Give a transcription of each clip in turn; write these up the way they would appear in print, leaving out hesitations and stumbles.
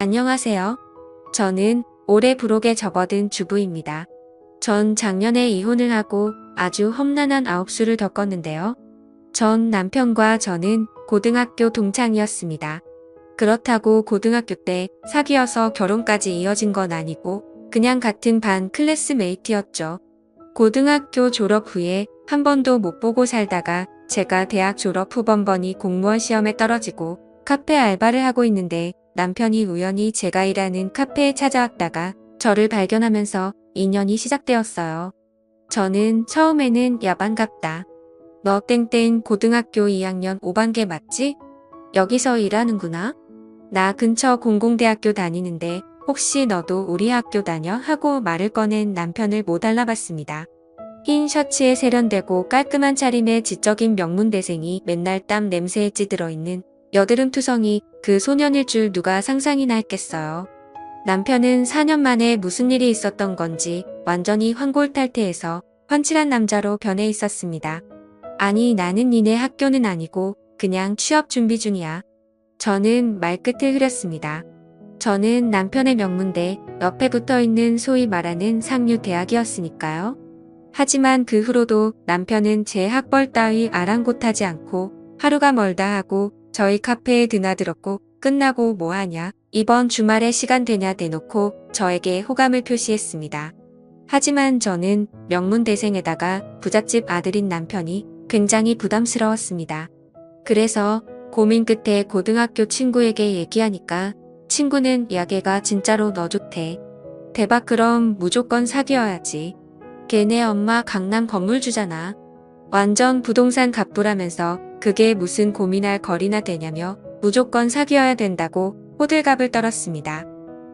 안녕하세요. 저는 올해 부록에 접어든 주부입니다. 전 작년에 이혼을 하고 아주 험난한 아홉수를 겪었는데요. 전 남편과 저는 고등학교 동창이었습니다. 그렇다고 고등학교 때 사귀어서 결혼까지 이어진 건 아니고 그냥 같은 반 클래스메이트였죠. 고등학교 졸업 후에 한 번도 못 보고 살다가 제가 대학 졸업 후 번번이 공무원 시험에 떨어지고 카페 알바를 하고 있는데 남편이 우연히 제가 일하는 카페에 찾아왔다가 저를 발견하면서 인연이 시작되었어요. 저는 처음에는 야 반갑다. 너 땡땡 고등학교 2학년 5반계 맞지? 여기서 일하는구나. 나 근처 공공대학교 다니는데 혹시 너도 우리 학교 다녀? 하고 말을 꺼낸 남편을 못 알아봤습니다. 흰 셔츠에 세련되고 깔끔한 차림의 지적인 명문대생이 맨날 땀 냄새에 찌들어 있는 여드름 투성이 그 소년일 줄 누가 상상이나 했겠어요. 남편은 4년 만에 무슨 일이 있었던 건지 완전히 환골탈태해서 훤칠한 남자로 변해 있었습니다. 아니 나는 니네 학교는 아니고 그냥 취업 준비 중이야. 저는 말끝을 흐렸습니다. 저는 남편의 명문대 옆에 붙어있는 소위 말하는 상류 대학이었으니까요. 하지만 그 후로도 남편은 제 학벌 따위 아랑곳하지 않고 하루가 멀다 하고 저희 카페에 드나들었고 끝나고 뭐하냐 이번 주말에 시간 되냐 대놓고 저에게 호감을 표시했습니다. 하지만 저는 명문대생에다가 부잣집 아들인 남편이 굉장히 부담스러웠습니다. 그래서 고민 끝에 고등학교 친구에게 얘기하니까 친구는 야 걔가 진짜로 너 좋대. 대박 그럼 무조건 사귀어야지. 걔네 엄마 강남 건물주잖아. 완전 부동산 갑부라면서 그게 무슨 고민할 거리나 되냐며 무조건 사귀어야 된다고 호들갑을 떨었습니다.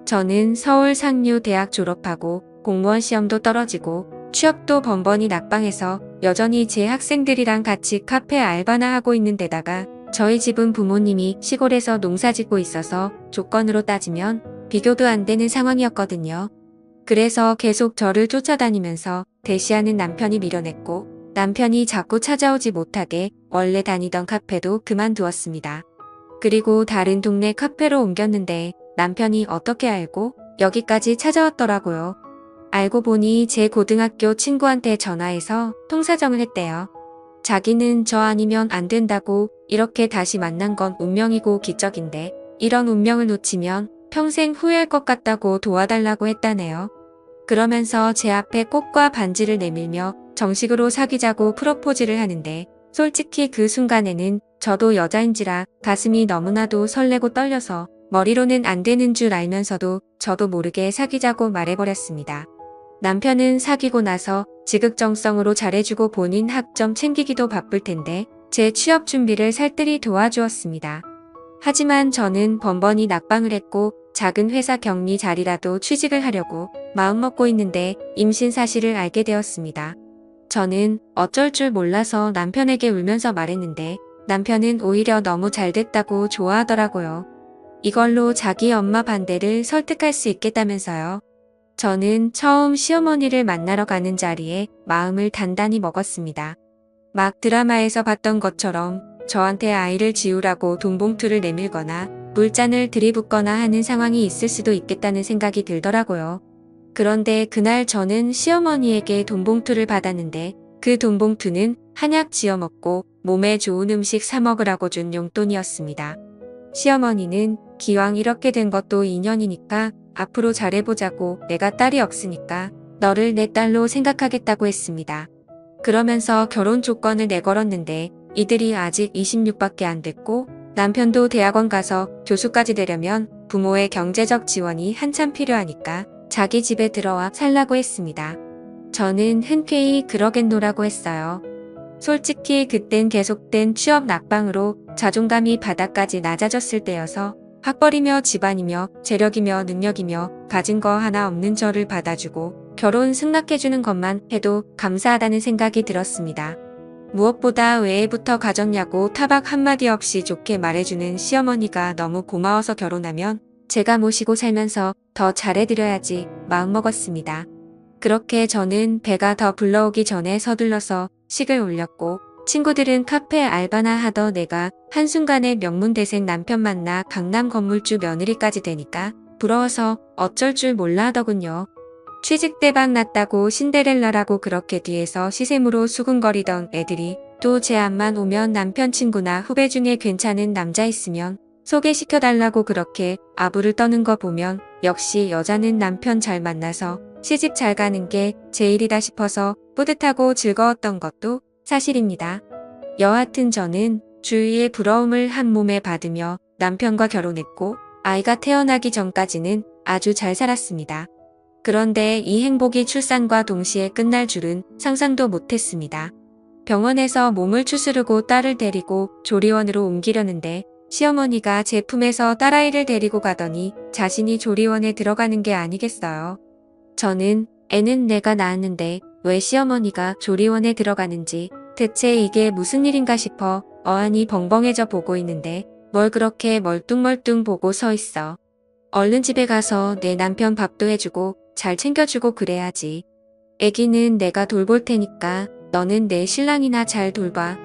저는 서울 상류 대학 졸업하고 공무원 시험도 떨어지고 취업도 번번이 낙방해서 여전히 제 학생들이랑 같이 카페 알바나 하고 있는 데다가 저희 집은 부모님이 시골에서 농사짓고 있어서 조건으로 따지면 비교도 안 되는 상황이었거든요. 그래서 계속 저를 쫓아다니면서 대시하는 남편이 밀어냈고 남편이 자꾸 찾아오지 못하게 원래 다니던 카페도 그만두었습니다. 그리고 다른 동네 카페로 옮겼는데 남편이 어떻게 알고 여기까지 찾아왔더라고요. 알고 보니 제 고등학교 친구한테 전화해서 통사정을 했대요. 자기는 저 아니면 안 된다고 이렇게 다시 만난 건 운명이고 기적인데 이런 운명을 놓치면 평생 후회할 것 같다고 도와달라고 했다네요. 그러면서 제 앞에 꽃과 반지를 내밀며 정식으로 사귀자고 프로포즈를 하는데 솔직히 그 순간에는 저도 여자인지라 가슴이 너무나도 설레고 떨려서 머리로는 안 되는 줄 알면서도 저도 모르게 사귀자고 말해버렸습니다. 남편은 사귀고 나서 지극정성으로 잘해주고 본인 학점 챙기기도 바쁠 텐데 제 취업 준비를 살뜰히 도와주었습니다. 하지만 저는 번번이 낙방을 했고 작은 회사 격리 자리라도 취직을 하려고 마음먹고 있는데 임신 사실을 알게 되었습니다. 저는 어쩔 줄 몰라서 남편에게 울면서 말했는데 남편은 오히려 너무 잘됐다고 좋아하더라고요. 이걸로 자기 엄마 반대를 설득할 수 있겠다면서요. 저는 처음 시어머니를 만나러 가는 자리에 마음을 단단히 먹었습니다. 막 드라마에서 봤던 것처럼 저한테 아이를 지우라고 돈봉투를 내밀거나 물잔을 들이붓거나 하는 상황이 있을 수도 있겠다는 생각이 들더라고요. 그런데 그날 저는 시어머니에게 돈봉투를 받았는데 그 돈봉투는 한약 지어 먹고 몸에 좋은 음식 사 먹으라고 준 용돈이었습니다. 시어머니는 기왕 이렇게 된 것도 인연이니까 앞으로 잘해보자고 내가 딸이 없으니까 너를 내 딸로 생각하겠다고 했습니다. 그러면서 결혼 조건을 내걸었는데 이들이 아직 26밖에 안 됐고 남편도 대학원 가서 교수까지 되려면 부모의 경제적 지원이 한참 필요하니까 자기 집에 들어와 살라고 했습니다. 저는 흔쾌히 그러겠노라고 했어요. 솔직히 그땐 계속된 취업 낙방으로 자존감이 바닥까지 낮아졌을 때여서 학벌이며 집안이며 재력이며 능력이며 가진 거 하나 없는 저를 받아주고 결혼 승낙해주는 것만 해도 감사하다는 생각이 들었습니다. 무엇보다 외애부터 가졌냐고 타박 한마디 없이 좋게 말해주는 시어머니가 너무 고마워서 결혼하면 제가 모시고 살면서 더 잘해드려야지 마음먹었습니다. 그렇게 저는 배가 더 불러오기 전에 서둘러서 식을 올렸고 친구들은 카페 알바나 하던 내가 한순간에 명문대생 남편 만나 강남 건물주 며느리까지 되니까 부러워서 어쩔 줄 몰라 하더군요. 취직 대박 났다고 신데렐라라고 그렇게 뒤에서 시샘으로 수군거리던 애들이 또 제 앞만 오면 남편 친구나 후배 중에 괜찮은 남자 있으면 소개시켜달라고 그렇게 아부를 떠는 거 보면 역시 여자는 남편 잘 만나서 시집 잘 가는 게 제일이다 싶어서 뿌듯하고 즐거웠던 것도 사실입니다. 여하튼 저는 주위의 부러움을 한 몸에 받으며 남편과 결혼했고 아이가 태어나기 전까지는 아주 잘 살았습니다. 그런데 이 행복이 출산과 동시에 끝날 줄은 상상도 못했습니다. 병원에서 몸을 추스르고 딸을 데리고 조리원으로 옮기려는데 시어머니가 제 품에서 딸아이를 데리고 가더니 자신이 조리원에 들어가는 게 아니겠어요. 저는 애는 내가 낳았는데 왜 시어머니가 조리원에 들어가는지 대체 이게 무슨 일인가 싶어 어안이 벙벙해져 보고 있는데 뭘 그렇게 멀뚱멀뚱 보고 서 있어. 얼른 집에 가서 내 남편 밥도 해주고 잘 챙겨주고 그래야지. 애기는 내가 돌볼 테니까 너는 내 신랑이나 잘 돌봐.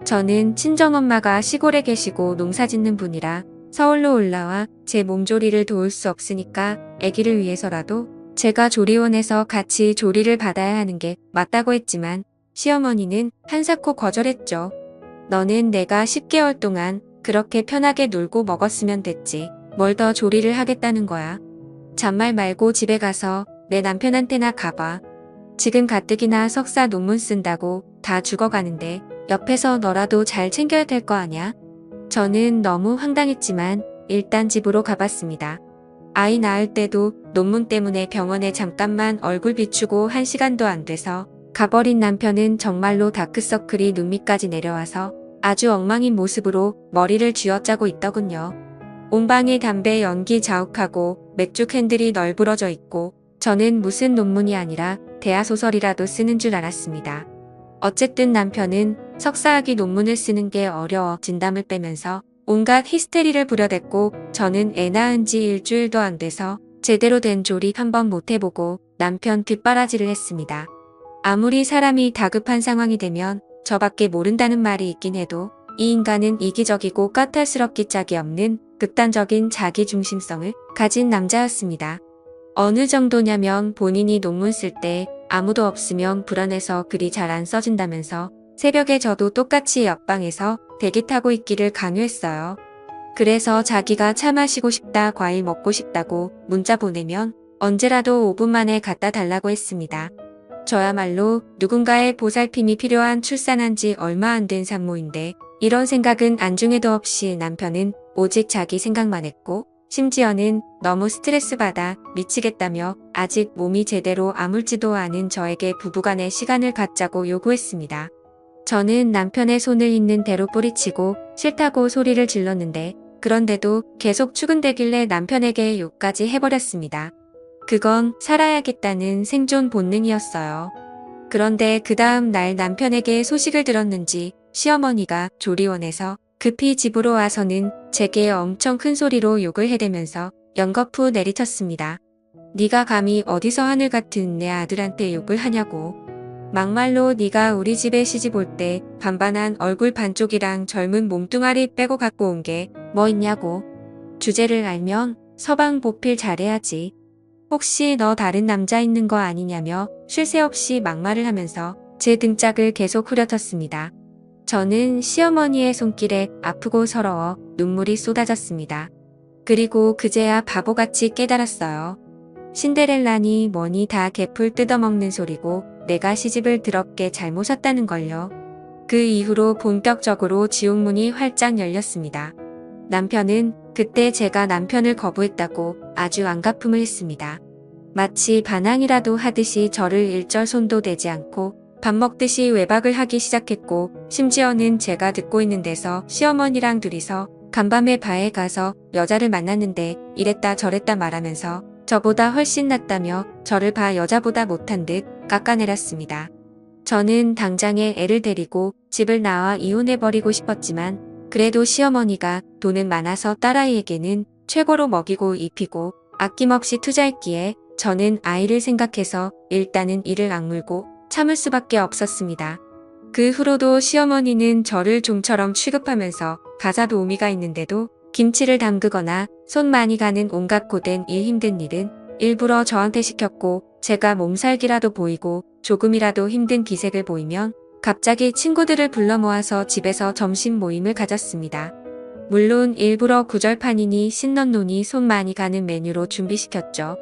저는 친정엄마가 시골에 계시고 농사짓는 분이라 서울로 올라와 제 몸조리를 도울 수 없으니까 애기를 위해서라도 제가 조리원에서 같이 조리를 받아야 하는 게 맞다고 했지만 시어머니는 한사코 거절했죠. 너는 내가 10개월 동안 그렇게 편하게 놀고 먹었으면 됐지. 뭘 더 조리를 하겠다는 거야. 잔말 말고 집에 가서 내 남편한테나 가봐. 지금 가뜩이나 석사 논문 쓴다고 다 죽어가는데 옆에서 너라도 잘 챙겨야 될 거 아냐? 저는 너무 황당했지만 일단 집으로 가봤습니다. 아이 낳을 때도 논문 때문에 병원에 잠깐만 얼굴 비추고 1시간도 안 돼서 가버린 남편은 정말로 다크서클이 눈 밑까지 내려와서 아주 엉망인 모습으로 머리를 쥐어짜고 있더군요. 온 방에 담배 연기 자욱하고 맥주 캔들이 널브러져 있고 저는 무슨 논문이 아니라 대하소설이라도 쓰는 줄 알았습니다. 어쨌든 남편은 석사학위 논문을 쓰는 게 어려워 진담을 빼면서 온갖 히스테리를 부려댔고 저는 애 낳은 지 일주일도 안 돼서 제대로 된 조리 한번 못 해보고 남편 뒷바라지를 했습니다. 아무리 사람이 다급한 상황이 되면 저밖에 모른다는 말이 있긴 해도 이 인간은 이기적이고 까탈스럽기 짝이 없는 극단적인 자기중심성을 가진 남자였습니다. 어느 정도냐면 본인이 논문 쓸 때 아무도 없으면 불안해서 글이 잘 안 써진다면서 새벽에 저도 똑같이 옆방에서 대기 타고 있기를 강요했어요. 그래서 자기가 차 마시고 싶다, 과일 먹고 싶다고 문자 보내면 언제라도 5분 만에 갖다 달라고 했습니다. 저야말로 누군가의 보살핌이 필요한 출산한 지 얼마 안 된 산모인데 이런 생각은 안중에도 없이 남편은 오직 자기 생각만 했고 심지어는 너무 스트레스 받아 미치겠다며 아직 몸이 제대로 아물지도 않은 저에게 부부간의 시간을 갖자고 요구했습니다. 저는 남편의 손을 있는 대로 뿌리치고 싫다고 소리를 질렀는데 그런데도 계속 추근대길래 남편에게 욕까지 해버렸습니다. 그건 살아야겠다는 생존 본능이었어요. 그런데 그 다음 날 남편에게 소식을 들었는지 시어머니가 조리원에서 급히 집으로 와서는 제게 엄청 큰 소리로 욕을 해대면서 연거푸 내리쳤습니다. 네가 감히 어디서 하늘 같은 내 아들한테 욕을 하냐고. 막말로 네가 우리 집에 시집 올 때 반반한 얼굴 반쪽이랑 젊은 몸뚱아리 빼고 갖고 온 게 뭐 있냐고. 주제를 알면 서방 보필 잘해야지. 혹시 너 다른 남자 있는 거 아니냐며 쉴 새 없이 막말을 하면서 제 등짝을 계속 후려쳤습니다. 저는 시어머니의 손길에 아프고 서러워 눈물이 쏟아졌습니다. 그리고 그제야 바보같이 깨달았어요. 신데렐라니 뭐니 다 개풀 뜯어먹는 소리고 내가 시집을 더럽게 잘못 왔다는 걸요. 그 이후로 본격적으로 지옥문이 활짝 열렸습니다. 남편은 그때 제가 남편을 거부했다고 아주 안가품을 했습니다. 마치 반항이라도 하듯이 저를 일절 손도 대지 않고 밥 먹듯이 외박을 하기 시작했고 심지어는 제가 듣고 있는 데서 시어머니랑 둘이서 간밤에 바에 가서 여자를 만났는데 이랬다 저랬다 말하면서 저보다 훨씬 낫다며 저를 봐 여자보다 못한 듯 깎아내렸습니다. 저는 당장에 애를 데리고 집을 나와 이혼해버리고 싶었지만 그래도 시어머니가 돈은 많아서 딸아이에게는 최고로 먹이고 입히고 아낌없이 투자했기에 저는 아이를 생각해서 일단은 이를 악물고 참을 수밖에 없었습니다. 그 후로도 시어머니는 저를 좀처럼 취급하면서 가사 도우미가 있는데도 김치를 담그거나 손 많이 가는 온갖 고된 일 힘든 일은 일부러 저한테 시켰고, 제가 몸살기라도 보이고 조금이라도 힘든 기색을 보이면 갑자기 친구들을 불러 모아서 집에서 점심 모임을 가졌습니다. 물론 일부러 구절판이니 신넌논이 손 많이 가는 메뉴로 준비시켰죠.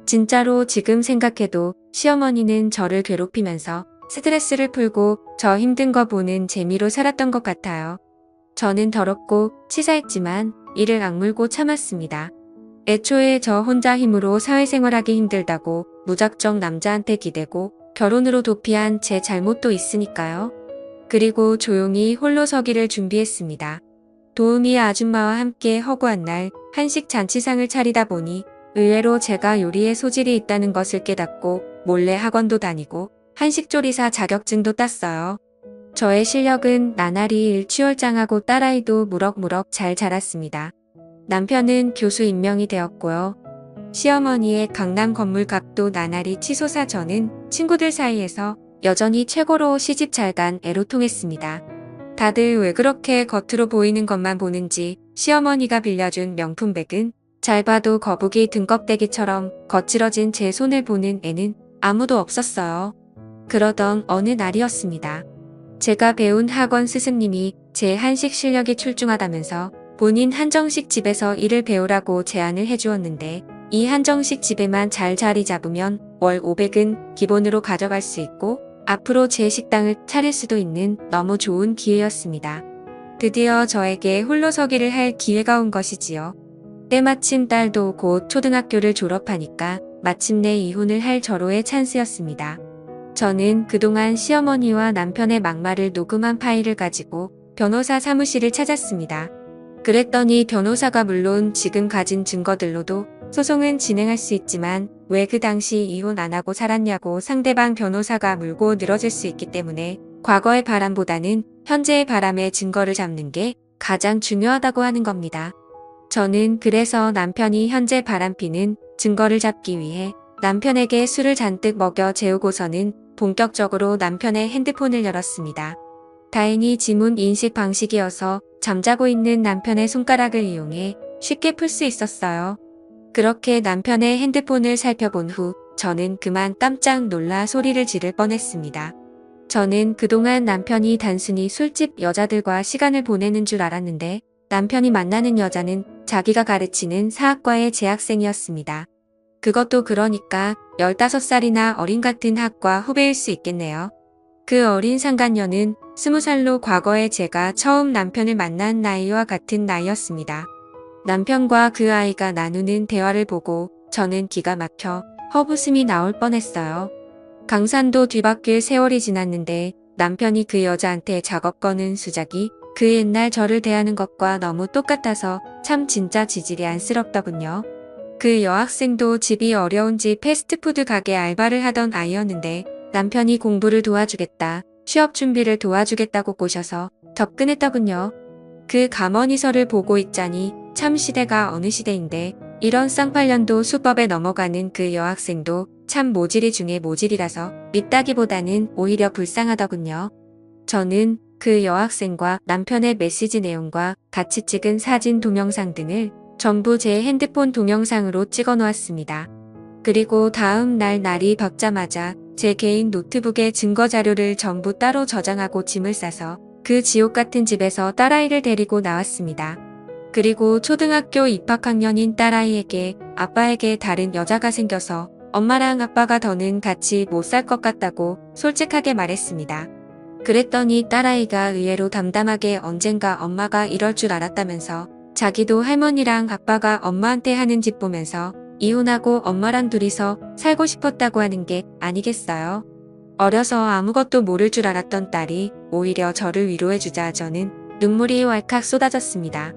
진짜로 지금 생각해도 시어머니는 저를 괴롭히면서 스트레스를 풀고 저 힘든 거 보는 재미로 살았던 것 같아요. 저는 더럽고 치사했지만 이를 악물고 참았습니다. 애초에 저 혼자 힘으로 사회생활하기 힘들다고 무작정 남자한테 기대고 결혼으로 도피한 제 잘못도 있으니까요. 그리고 조용히 홀로 서기를 준비했습니다. 도우미 아줌마와 함께 허구한 날 한식 잔치상을 차리다 보니 의외로 제가 요리에 소질이 있다는 것을 깨닫고 몰래 학원도 다니고 한식조리사 자격증도 땄어요. 저의 실력은 나날이 일취월장하고 딸아이도 무럭무럭 잘 자랐습니다. 남편은 교수 임명이 되었고요. 시어머니의 강남 건물 값도 나날이 치솟아 저는 친구들 사이에서 여전히 최고로 시집 잘 간 애로 통했습니다. 다들 왜 그렇게 겉으로 보이는 것만 보는지 시어머니가 빌려준 명품백은 잘 봐도 거북이 등껍데기처럼 거칠어진 제 손을 보는 애는 아무도 없었어요. 그러던 어느 날이었습니다. 제가 배운 학원 스승님이 제 한식 실력이 출중하다면서 본인 한정식 집에서 일을 배우라고 제안을 해주었는데, 이 한정식 집에만 잘 자리 잡으면 월 500은 기본으로 가져갈 수 있고 앞으로 제 식당을 차릴 수도 있는 너무 좋은 기회였습니다. 드디어 저에게 홀로서기를 할 기회가 온 것이지요. 때마침 딸도 곧 초등학교를 졸업하니까 마침내 이혼을 할 절호의 찬스였습니다. 저는 그동안 시어머니와 남편의 막말을 녹음한 파일을 가지고 변호사 사무실을 찾았습니다. 그랬더니 변호사가 물론 지금 가진 증거들로도 소송은 진행할 수 있지만 왜 그 당시 이혼 안 하고 살았냐고 상대방 변호사가 물고 늘어질 수 있기 때문에 과거의 바람보다는 현재의 바람의 증거를 잡는 게 가장 중요하다고 하는 겁니다. 저는 그래서 남편이 현재 바람피는 증거를 잡기 위해 남편에게 술을 잔뜩 먹여 재우고서는 본격적으로 남편의 핸드폰을 열었습니다. 다행히 지문 인식 방식이어서 잠자고 있는 남편의 손가락을 이용해 쉽게 풀 수 있었어요. 그렇게 남편의 핸드폰을 살펴본 후 저는 그만 깜짝 놀라 소리를 지를 뻔했습니다. 저는 그동안 남편이 단순히 술집 여자들과 시간을 보내는 줄 알았는데 남편이 만나는 여자는 자기가 가르치는 사학과의 재학생이었습니다. 그것도 그러니까 15살이나 어린 같은 학과 후배일 수 있겠네요. 그 어린 상간녀는 20살로 과거에 제가 처음 남편을 만난 나이와 같은 나이였습니다. 남편과 그 아이가 나누는 대화를 보고 저는 기가 막혀 헛웃음이 나올 뻔했어요. 강산도 뒤바뀔 세월이 지났는데 남편이 그 여자한테 작업 거는 수작이 그 옛날 저를 대하는 것과 너무 똑같아서 참 진짜 지질이 안쓰럽더군요. 그 여학생도 집이 어려운지 패스트푸드 가게 알바를 하던 아이였는데 남편이 공부를 도와주겠다, 취업 준비를 도와주겠다고 꼬셔서 접근했더군요. 그 감언이설을 보고 있자니 참 시대가 어느 시대인데 이런 쌍팔년도 수법에 넘어가는 그 여학생도 참 모질이 중에 모질이라서 밉다기보다는 오히려 불쌍하더군요. 저는 그 여학생과 남편의 메시지 내용과 같이 찍은 사진 동영상 등을 전부 제 핸드폰 동영상으로 찍어 놓았습니다. 그리고 다음 날 날이 밝자마자 제 개인 노트북에 증거 자료를 전부 따로 저장하고 짐을 싸서 그 지옥 같은 집에서 딸아이를 데리고 나왔습니다. 그리고 초등학교 입학학년인 딸아이에게 아빠에게 다른 여자가 생겨서 엄마랑 아빠가 더는 같이 못 살 것 같다고 솔직하게 말했습니다. 그랬더니 딸아이가 의외로 담담하게 언젠가 엄마가 이럴 줄 알았다면서 자기도 할머니랑 아빠가 엄마한테 하는 짓 보면서 이혼하고 엄마랑 둘이서 살고 싶었다고 하는 게 아니겠어요. 어려서 아무것도 모를 줄 알았던 딸이 오히려 저를 위로해주자 저는 눈물이 왈칵 쏟아졌습니다.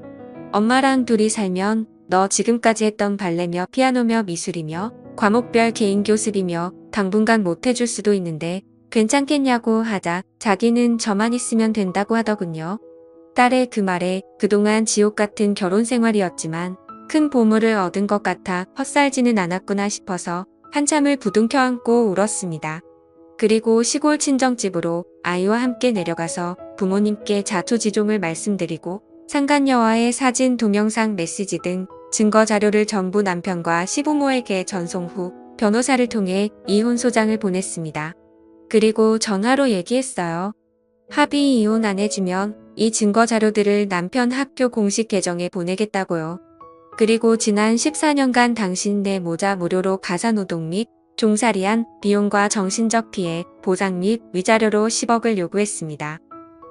엄마랑 둘이 살면 너 지금까지 했던 발레며 피아노며 미술이며 과목별 개인 교습이며 당분간 못 해줄 수도 있는데 괜찮겠냐고 하자 자기는 저만 있으면 된다고 하더군요. 딸의 그 말에 그동안 지옥 같은 결혼 생활이었지만 큰 보물을 얻은 것 같아 헛살지는 않았구나 싶어서 한참을 부둥켜 안고 울었습니다. 그리고 시골 친정집으로 아이와 함께 내려가서 부모님께 자초지종을 말씀드리고 상간녀와의 사진, 동영상, 메시지 등 증거 자료를 전부 남편과 시부모에게 전송 후 변호사를 통해 이혼 소장을 보냈습니다. 그리고 전화로 얘기했어요. 합의 이혼 안 해주면 이 증거 자료들을 남편 학교 공식 계정에 보내겠다고요. 그리고 지난 14년간 당신 내 모자 무료로 가사노동 및 종살이한 비용과 정신적 피해, 보상 및 위자료로 10억을 요구했습니다.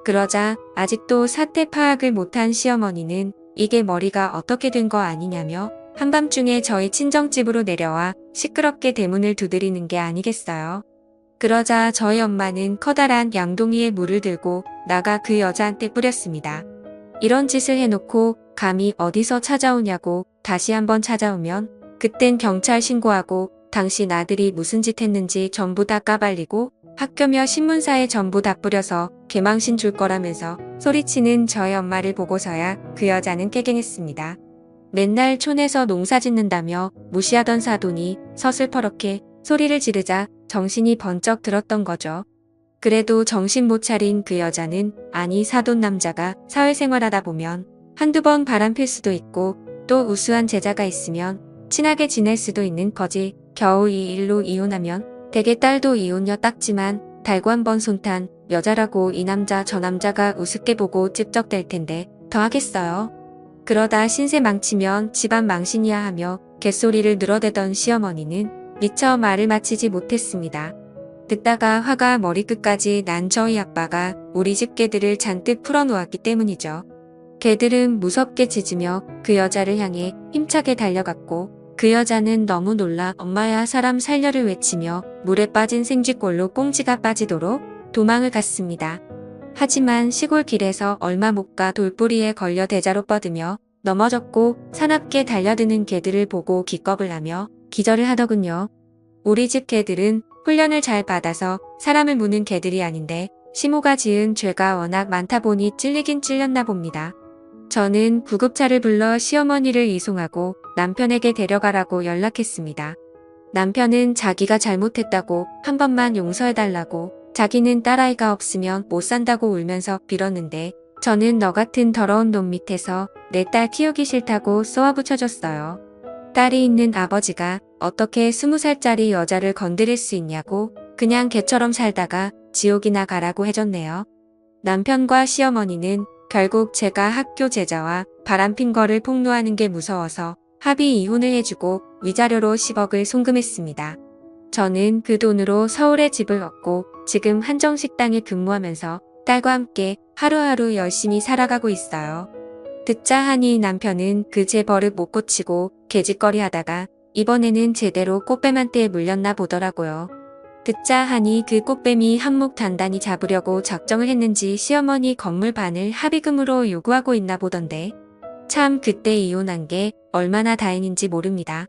그러자 아직도 사태 파악을 못한 시어머니는 이게 머리가 어떻게 된 거 아니냐며 한밤중에 저희 친정집으로 내려와 시끄럽게 대문을 두드리는 게 아니겠어요. 그러자 저희 엄마는 커다란 양동이에 물을 들고 나가 그 여자한테 뿌렸습니다. 이런 짓을 해놓고 감히 어디서 찾아오냐고 다시 한번 찾아오면 그땐 경찰 신고하고 당신 아들이 무슨 짓 했는지 전부 다 까발리고 학교며 신문사에 전부 다 뿌려서 개망신 줄 거라면서 소리치는 저희 엄마를 보고서야 그 여자는 깨갱했습니다. 맨날 촌에서 농사 짓는다며 무시하던 사돈이 서슬퍼렇게 소리를 지르자 정신이 번쩍 들었던 거죠. 그래도 정신 못 차린 그 여자는 아니 사돈 남자가 사회생활하다 보면 한두 번 바람필 수도 있고 또 우수한 제자가 있으면 친하게 지낼 수도 있는 거지. 겨우 이 일로 이혼하면 대개 딸도 이혼녀 딱지만 달고 한번 손탄 여자라고 이 남자 저 남자가 우습게 보고 찝적댈 텐데 더 하겠어요. 그러다 신세 망치면 집안 망신이야 하며 개소리를 늘어대던 시어머니는 미처 말을 마치지 못했습니다. 듣다가 화가 머리끝까지 난 저희 아빠가 우리 집 개들을 잔뜩 풀어놓았기 때문이죠. 개들은 무섭게 짖으며 그 여자를 향해 힘차게 달려갔고 그 여자는 너무 놀라 엄마야 사람 살려를 외치며 물에 빠진 생쥐꼴로 꽁지가 빠지도록 도망을 갔습니다. 하지만 시골 길에서 얼마 못 가 돌뿌리에 걸려 대자로 뻗으며 넘어졌고 사납게 달려드는 개들을 보고 기겁을 하며 기절을 하더군요. 우리 집 개들은 훈련을 잘 받아서 사람을 무는 개들이 아닌데 시모가 지은 죄가 워낙 많다 보니 찔리긴 찔렸나 봅니다. 저는 구급차를 불러 시어머니를 이송하고 남편에게 데려가라고 연락했습니다. 남편은 자기가 잘못했다고 한 번만 용서해달라고 자기는 딸아이가 없으면 못 산다고 울면서 빌었는데 저는 너 같은 더러운 놈 밑에서 내 딸 키우기 싫다고 쏘아붙여줬어요. 딸이 있는 아버지가 어떻게 20살짜리 여자를 건드릴 수 있냐고 그냥 개처럼 살다가 지옥이나 가라고 해줬네요. 남편과 시어머니는 결국 제가 학교 제자와 바람핀 거를 폭로하는 게 무서워서 합의 이혼을 해주고 위자료로 10억을 송금했습니다. 저는 그 돈으로 서울에 집을 얻고 지금 한정식당에 근무하면서 딸과 함께 하루하루 열심히 살아가고 있어요. 듣자 하니 남편은 그 제 버릇 못 고치고 개짓거리 하다가 이번에는 제대로 꽃뱀한테 물렸나 보더라고요. 듣자 하니 그 꽃뱀이 한몫 단단히 잡으려고 작정을 했는지 시어머니 건물 반을 합의금으로 요구하고 있나 보던데 참 그때 이혼한 게 얼마나 다행인지 모릅니다.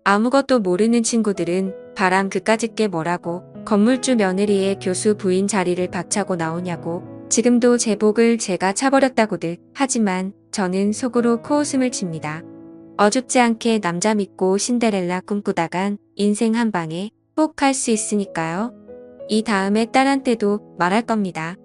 아무것도 모르는 친구들은 바람 그까짓 게 뭐라고 건물주 며느리의 교수 부인 자리를 박차고 나오냐고 지금도 제 복을 제가 차버렸다고들 하지만 저는 속으로 코웃음을 칩니다. 어줍지 않게 남자 믿고 신데렐라 꿈꾸다간 인생 한 방에 꼭 할 수 있으니까요. 이 다음에 딸한테도 말할 겁니다.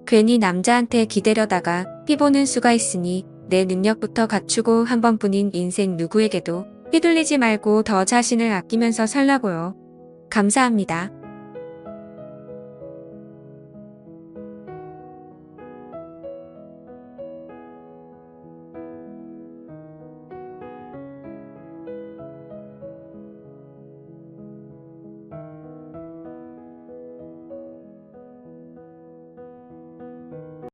괜히 남자한테 기대려다가 피보는 수가 있으니 내 능력부터 갖추고 한 번뿐인 인생 누구에게도 휘둘리지 말고 더 자신을 아끼면서 살라고요. 감사합니다.